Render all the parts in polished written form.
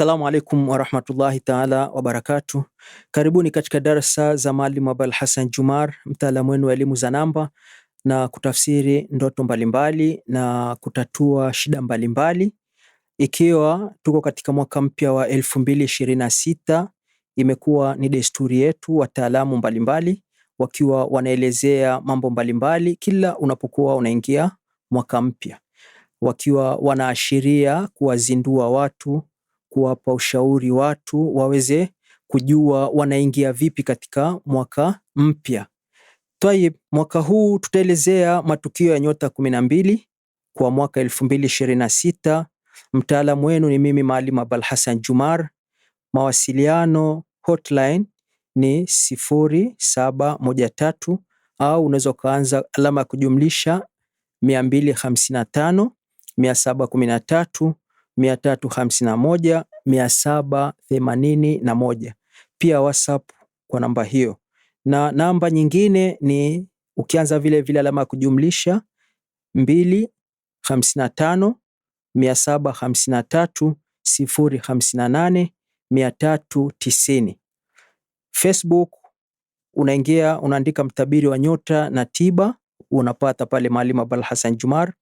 Assalamu alaikum warahmatullahi taala wabarakatuh. Karibuni katika darasa za Mwalimu Abul Hassan Jumar, mtaalamu wenu wa elimu za namba na kutafsiri ndoto mbalimbali na kutatua shida mbalimbali. Ikiwa tuko katika mwaka mpya wa 2026, imekuwa ni desturi yetu wataalamu mbalimbali wakiwa wanaelezea mambo mbalimbali kila unapokuwa unaingia mwaka mpya, wakiwa wanaashiria kuwazindua watu, kuwapa ushauri watu waweze kujua wanaingia vipi katika mwaka mpya. Tayeb, mwaka huu tutaelezea matukio ya nyota 12 kwa mwaka 2026. Mtaalamu wenu ni mimi Mwalimu Abul Hassan Jumar. Mawasiliano hotline ni 0713 au unaweza kuanza alama ya kujumlisha 255 713 351 781. Pia WhatsApp kwa namba hiyo, na namba nyingine ni ukianza vile vile alama ya kujumlisha 255 753 058 390. Facebook unaingia unaandika mtabiri wa nyota na tiba, unapata pale Mwalimu Abul Hassan Jumar.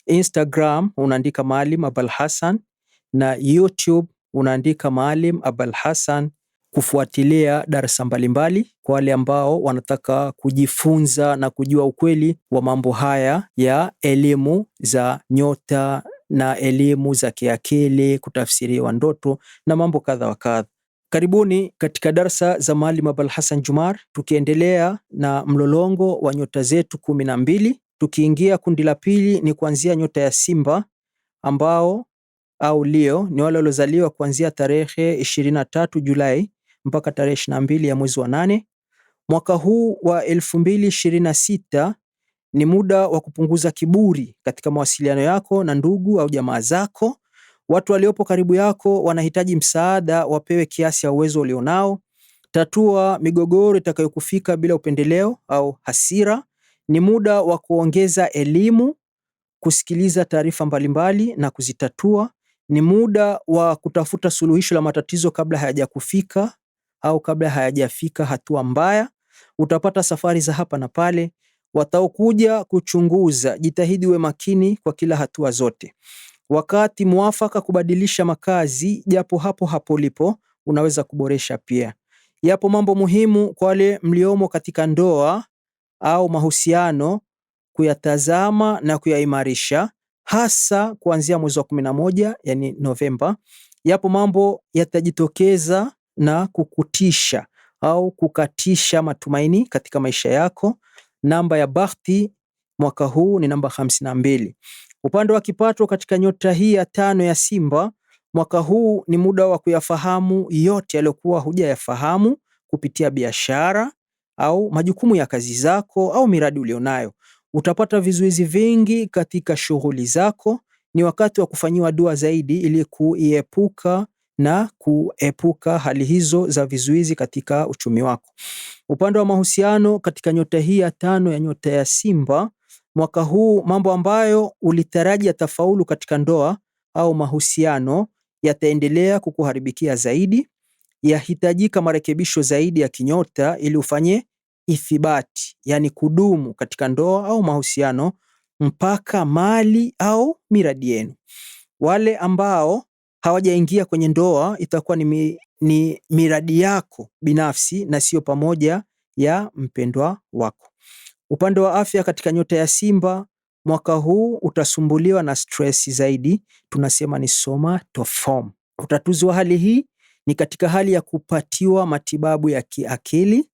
Instagram unaandika Mwalimu Abul Hassan, na YouTube unaandika Mwalimu Abul Hassan, kufuatilia darasa mbalimbali kwa wale ambao wanataka kujifunza na kujua ukweli wa mambo haya ya elimu za nyota na elimu za kiakili, kutafsiriwa ndoto na mambo kadha wa kadha. Karibuni katika darasa za Mwalimu Abul Hassan Jumar, tukiendelea na mlolongo wa nyota zetu 12. Tukiingia kundi la pili ni kuanzia nyota ya Simba ambao au Leo ni wale waliozaliwa kuanzia tarehe 23 Julai mpaka tarehe 22 ya mwezi wa 8. Mwaka huu wa 2026 ni muda wa kupunguza kiburi katika mawasiliano yako na ndugu au jamaa zako. Watu waliopo karibu yako wanahitaji msaada, wapewe kiasi ya uwezo ulionao. Tatua migogoro itakayokufika bila upendeleo au hasira. Ni muda wa kuongeza elimu, kusikiliza taarifa mbalimbali na kuzitatua. Ni muda wa kutafuta suluhisho la matatizo kabla hayajakufika au kabla hayajafika hatua mbaya. Utapata safari za hapa na pale. Wataokuja kuchunguza, jitahidi uwe makini kwa kila hatua zote. Wakati muafaka kubadilisha makazi, japo hapo hapo ulipo unaweza kuboresha pia. Yapo mambo muhimu kwa wale mliomo katika ndoa au mahusiano kuyatazama na kuyaimarisha, hasa kuanzia mwezi wa 11 yani Novemba. Yapo mambo yatajitokeza na kukutisha au kukatisha matumaini katika maisha yako. Namba ya bahati mwaka huu ni namba 52. Upande wa kipato katika nyota hii ya 5 ya Simba, mwaka huu ni muda wa kuyafahamu yote yaliyokuwa hujayafahamu kupitia biashara au majukumu ya kazi zako au miradi ulionayo. Utapata vizuizi vingi katika shughuli zako. Ni wakati wa kufanyiwa dua zaidi ili kuepuka hali hizo za vizuizi katika uchumi wako. Upande wa mahusiano katika nyota hii ya 5 ya nyota ya Simba, mwaka huu mambo ambayo ulitaraji yatafaulu katika ndoa au mahusiano yataendelea kukuharibikia zaidi. Yahitajika marekebisho zaidi ya kinyota ili ufanye ithibati, yani kudumu katika ndoa au mahusiano mpaka mali au miradi yenu. Wale ambao hawajaingia kwenye ndoa, itakuwa ni miradi yako binafsi na sio pamoja ya mpendwa wako. Upande wa afya katika nyota ya Simba, mwaka huu utasumbuliwa na stress zaidi, tunasema ni somatoform. Utatuzi wa hali hii ni katika hali ya kupatiwa matibabu ya kiakili,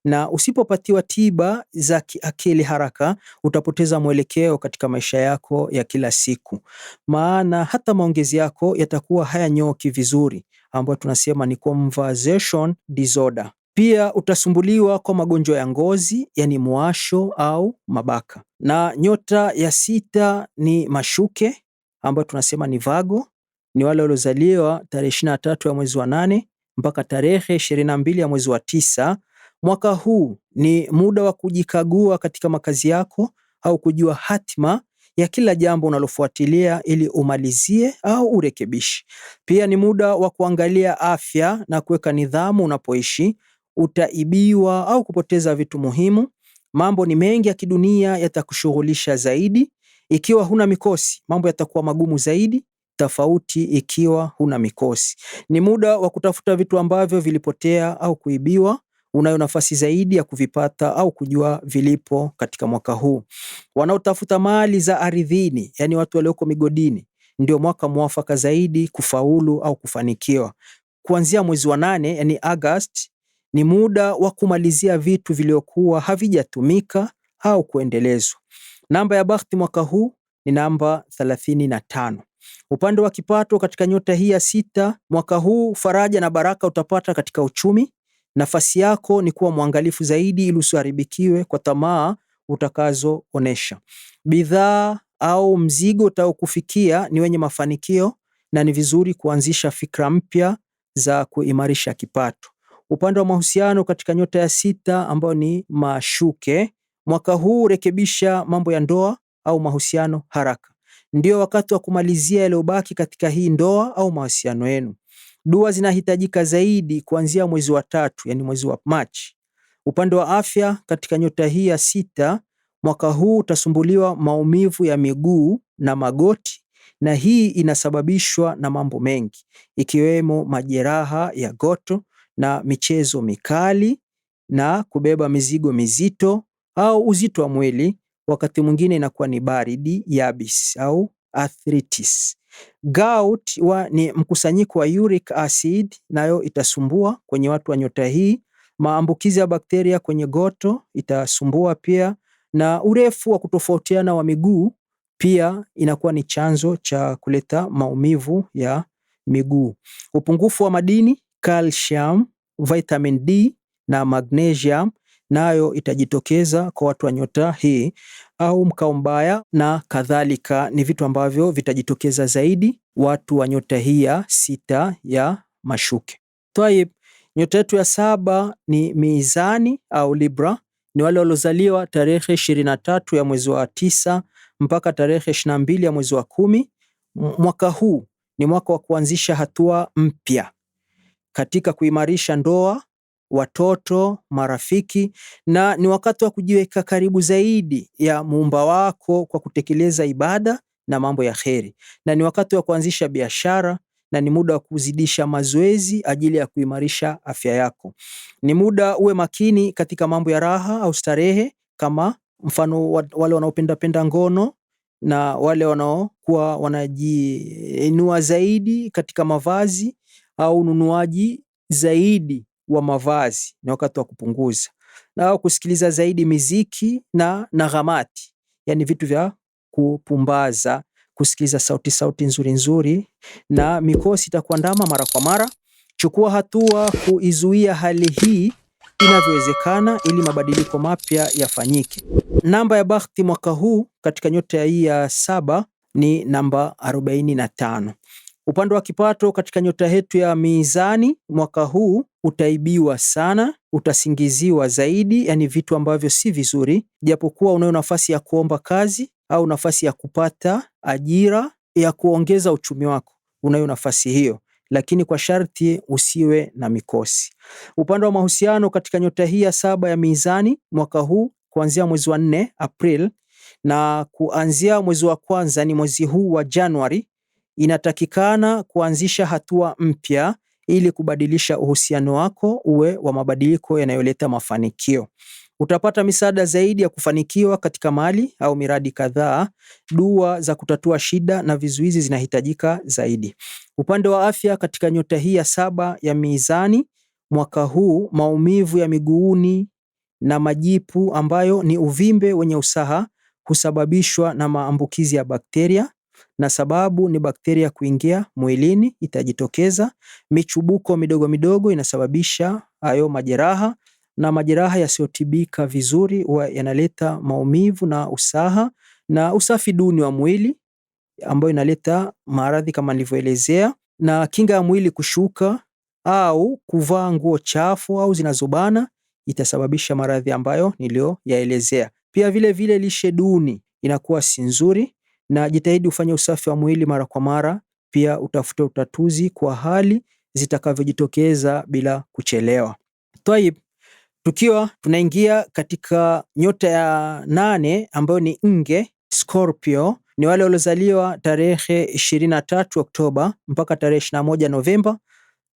na usipopatiwa tiba za kiakili haraka utapoteza mwelekeo katika maisha yako ya kila siku, maana hata maongezi yako yatakuwa hayanyoki vizuri, ambayo tunasema ni conversation disorder. Pia utasumbuliwa kwa magonjwa ya ngozi, yani muasho au mabaka. Na nyota ya 6 ni mashuke, ambayo tunasema ni Vago. Ni wale waliozaliwa tarehe 23 ya mwezi wa 8 mpaka tarehe 22 ya mwezi wa 9. Mwaka huu ni muda wa kujikagua katika makazi yako au kujua hatima ya kila jambo unalofuatilia ili umalizie au urekebishe. Pia ni muda wa kuangalia afya na kuweka nidhamu unapoishi. Utaibiwa au kupoteza vitu muhimu. Mambo ni mengi ya kidunia yatakushughulisha zaidi. Ikiwa huna mikosi, mambo yatakuwa magumu zaidi, tofauti ikiwa huna mikosi. Ni muda wa kutafuta vitu ambavyo vilipotea au kuibiwa. Unayo nafasi zaidi ya kuvipata au kujua vilipo katika mwaka huu. Wanaotafuta mali za ardhini, yani watu walioko migodini, ndio mwaka mwafaka zaidi kufaulu au kufanikiwa. Kuanzia mwezi wa 8, yani August, ni muda wa kumalizia vitu vilivyokuwa havijatumika au kuendelezwa. Namba ya bahati mwaka huu ni namba 35. Upande wa kipato katika nyota hii ya 6, mwaka huu faraja na baraka utapata katika uchumi. Nafasi yako ni kuwa mwangalifu zaidi ili usiharibikiwe kwa tamaa utakazoonesha. Bidhaa au mzigo utaokufikia ni wenye mafanikio na ni vizuri kuanzisha fikra mpya za kuimarisha kipato. Upande wa mahusiano katika nyota ya 6 ambao ni mashuke, mwaka huu rekebisha mambo ya ndoa au mahusiano haraka. Ndio wakati wa kumalizia yaliyobaki katika hii ndoa au mahusiano yenu. Dua zinahitajika zaidi kuanzia mwezi wa 3, yani mwezi wa Machi. Upande wa afya katika nyota hii ya 6, mwaka huu utasumbuliwa maumivu ya miguu na magoti, na hii inasababishwa na mambo mengi ikiwemo majeraha ya goto na michezo mikali na kubeba mizigo mizito au uzito wa mwili. Wakati mwingine inakuwa ni baridi yabis au arthritis. Gout ni mkusanyiko wa uric acid, nayo itasumbua kwenye watu wa nyota hii. Maambukizi ya bakteria kwenye goto itasumbua pia, na urefu wa kutofautiana wa miguu pia inakuwa ni chanzo cha kuleta maumivu ya miguu. Upungufu wa madini calcium, vitamin D na magnesium nayo itajitokeza kwa watu wa nyota hii, au mkao mbaya na kadhalika. Ni vitu ambavyo vitajitokeza zaidi watu wa nyota hii ya 6 ya mashuke. Tayeb, nyota yetu ya 7 ni Mizani au Libra. Ni wale waliozaliwa tarehe 23 ya mwezi wa 9 mpaka tarehe 22 ya mwezi wa 10. Mwaka huu ni mwaka wa kuanzisha hatua mpya katika kuimarisha ndoa, watoto, marafiki, na ni wakati wa kujiweka karibu zaidi ya muumba wako kwa kutekeleza ibada na mambo ya kheri. Na ni wakati wa kuanzisha biashara, na ni muda wa kuzidisha mazoezi ajili ya kuimarisha afya yako. Ni muda uwe makini katika mambo ya raha au starehe, kama mfano wale wanaopenda ngono na wale wanaokuwa wanajiinua zaidi katika mavazi au ununuaji zaidi wa mavazi. Ni wakati wa kupunguza na kusikiliza zaidi miziki na naghamati, yani vitu vya kupumbaza, kusikiliza sauti nzuri nzuri, na mikosi itakuandama mara kwa mara. Chukua hatua kuizuia hali hii inavyowezekana ili mabadiliko mapya yafanyike. Namba ya bahati mwaka huu katika nyota hii ya 7 ni namba 45. Upande wa kipato katika nyota yetu ya Mizani, mwaka huu utaibiwa sana, utasingiziwa zaidi, yani vitu ambavyo si vizuri. Japokuwa unayo nafasi ya kuomba kazi au nafasi ya kupata ajira ya kuongeza uchumi wako, unayo nafasi hiyo, lakini kwa sharti usiwe na mikosi. Upande wa mahusiano katika nyota hii ya 7 ya Mizani, mwaka huu kuanzia mwezi wa 4 April na kuanzia mwezi wa kwanza ni mwezi huu wa Januari, inatakikana kuanzisha hatua mpya ili kubadilisha uhusiano wako uwe wa mabadiliko yanayoleta mafanikio. Utapata misaada zaidi ya kufanikiwa katika mali au miradi kadhaa. Dua za kutatua shida na vizuizi zinahitajika zaidi. Upande wa afya katika nyota hii ya 7 ya Mizani, mwaka huu maumivu ya miguuni na majipu ambayo ni uvimbe wenye usaha husababishwa na maambukizi ya bakteria, na sababu ni bakteria kuingia mwilini itajitokeza. Michubuko midogo midogo inasababisha hayo majeraha, na majeraha yasiyotibika vizuri huwa yanaleta maumivu na usaha, na usafi duni wa mwili ambayo inaleta maradhi kama nilivyoelezea, na kinga ya mwili kushuka au kuvaa nguo chafu au zinazobana itasababisha maradhi ambayo niliyoyaelezea. Pia vile lishe duni inakuwa si nzuri, na jitahidi ufanye usafi wa mwili mara kwa mara. Pia utafute utatuzi kwa hali zitakavyojitokeza bila kuchelewa. Tayib, tukiwa tunaingia katika nyota ya 8 ambayo ni Nge, Scorpio, ni wale waliozaliwa tarehe 23 Oktoba mpaka tarehe 21 Novemba.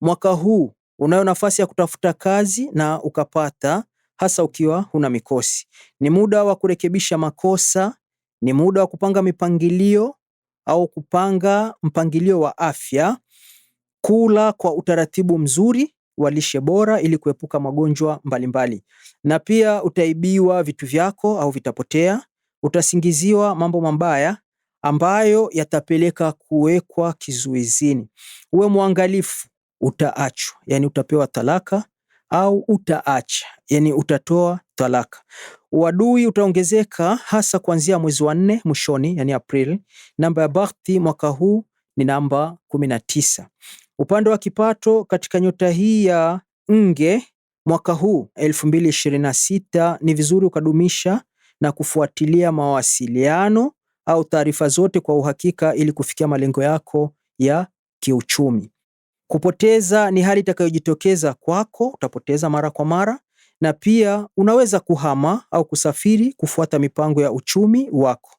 Mwaka huu unayo nafasi ya kutafuta kazi na ukapata, hasa ukiwa huna mikosi. Ni muda wa kurekebisha makosa, ni muda wa kupanga mipangilio au kupanga mpangilio wa afya, kula kwa utaratibu mzuri wa lishe bora ili kuepuka magonjwa mbalimbali. Na pia utaibiwa vitu vyako au vitapotea, utasingiziwa mambo mabaya ambayo yatapeleka kuwekwa kizuizini. Uwe mwangalifu, utaachwa, yani utapewa talaka, au utaacha, yani utatoa talaka. Uadui utaongezeka hasa kuanzia mwezi wa 4 mwishoni, yani April. Namba ya bahati mwaka huu ni namba 19. Upande wa kipato katika nyota hii ya Nge mwaka huu 2026, ni vizuri ukadumisha na kufuatilia mawasiliano au taarifa zote kwa uhakika ili kufikia malengo yako ya kiuchumi. Kupoteza ni hali itakayojitokeza kwako, utapoteza mara kwa mara, na pia unaweza kuhama au kusafiri kufuata mipango ya uchumi wako,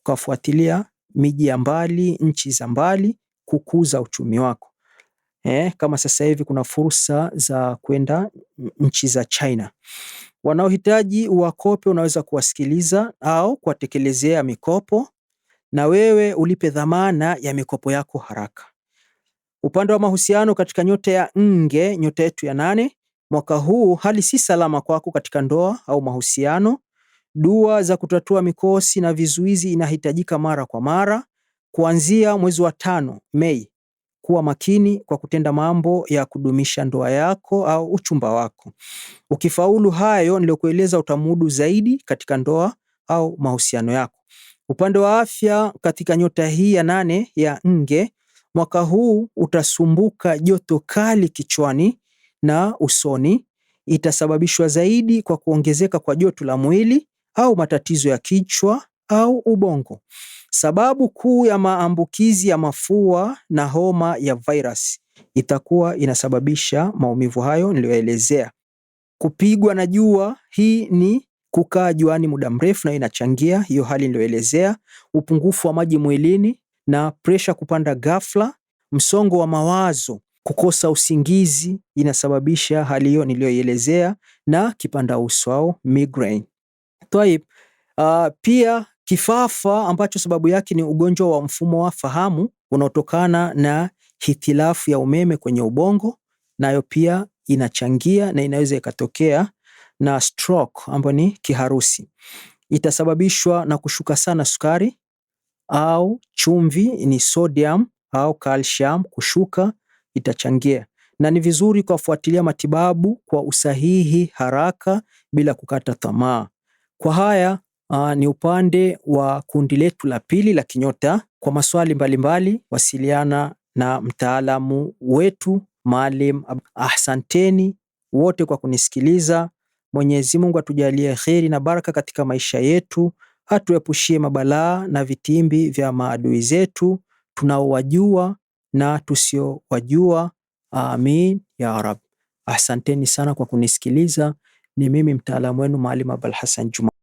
ukafuatilia miji ya mbali, nchi za mbali, kukuza uchumi wako. Kama sasa hivi kuna fursa za kwenda nchi za China. Wanaohitaji uwakope unaweza kuwasikiliza au kuwatekelezea mikopo, na wewe ulipe dhamana ya mikopo yako haraka. Upande wa mahusiano katika nyota ya Nge, nyota yetu ya 8, mwaka huu hali si salama kwako katika ndoa au mahusiano. Dua za kutatua mikosi na vizuizi inahitajika mara kwa mara. Kuanzia mwezi wa 5 Mei, kuwa makini kwa kutenda mambo ya kudumisha ndoa yako au uchumba wako. Ukifaulu hayo niliokueleza, utamudu zaidi katika ndoa au mahusiano yako. Upande wa afya katika nyota hii ya 8 ya Nge, mwaka huu utasumbuka joto kali kichwani na usoni. Itasababishwa zaidi kwa kuongezeka kwa joto la mwili au matatizo ya kichwa au ubongo. Sababu kuu ya maambukizi ya mafua na homa ya virus itakuwa inasababisha maumivu hayo niliyoelezea. Kupigwa na jua, hii ni kukaa juani muda mrefu na inachangia hiyo hali niliyoelezea. Upungufu wa maji mwilini na presha kupanda ghafla. Msongo wa mawazo, kukosa usingizi inasababisha hali hiyo niliyoelezea, na kipanda uso au migraine. Pia kifafa ambacho sababu yake ni ugonjwa wa mfumo wa fahamu unaotokana na hitilafu ya umeme kwenye ubongo, nayo pia inachangia na inaweza ikatokea, na stroke ambayo ni kiharusi. Itasababishwa na kushuka sana sukari au chumvi, ni sodium au calcium kushuka, itachangia. Na ni vizuri kufuatilia matibabu kwa usahihi haraka bila kukata tamaa. Kwa haya ni upande wa kundi letu la pili la kinyota. Kwa maswali mbalimbali wasiliana na mtaalamu wetu Maalim. Ahsanteni wote kwa kunisikiliza. Mwenyezi Mungu atujalie kheri na baraka katika maisha yetu, atuepushie mabalaa na vitimbi vya maadui zetu tunaowajua na tusiowajua. Amin ya Rab. Asanteni sana kwa kunisikiliza. Ni mimi mtaalamu wenu Maalim Abul Hassan Juma.